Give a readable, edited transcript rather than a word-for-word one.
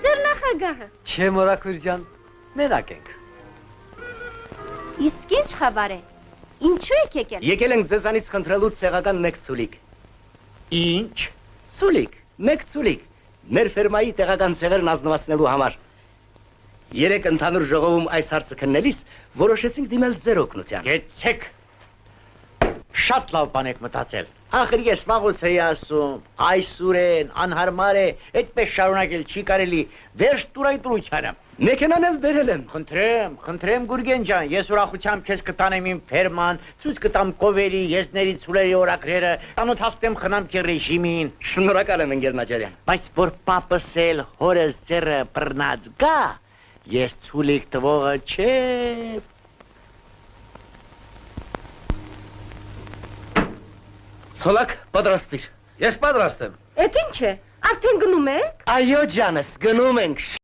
ձեր նախագահը։ Չէ մորաքույր ջան, մենակ ենք։ Իսկ ինչ խաբար է։ Ինչու եք եկել։ Եկել ենք ձեզանից խնդրելու ցեղական մեկ ցուլիկ։ Ինչ։ Ցուլիկ, մեկ ցուլիկ։ Մեր ֆերմայի տեղական ցեղերն ազնվացնելու համար։ Երեք ընդհանուր ժողովում այս հարցը քննելիս որոշեցինք դիմել ձեր օգնության։ Գեցեք։ Շատ լավ բան եք մտածել։ Ախր ես վաղուց էի ասում, այսուրեն, անհարմար է, այդպես շարունակել չի կարելի, վերջ տուրայտուրությանը։ Մեքենան էլ բերել եմ։ Խնդրեմ Գուրգեն ջան, ես ուրախությամբ քեզ կտանեմ իմ ֆերման, ցույց կտամ կովերի, եզների, ցուլերի օրակրերը, անոթացնեմ խնամքի ռեժիմին։ Շնորհակալ եմ ընկերնաճարյան։ Բայց որ պապս էլ հորս ձեռը բռնած գա, ես ցուլիկ տվողը չէ։ Սոլակ, պատրաստվիր։ Ես պատրաստ եմ։ Էդ ինչ է։ Արդեն գնում եք։ Այո ջանս, գնում ենք։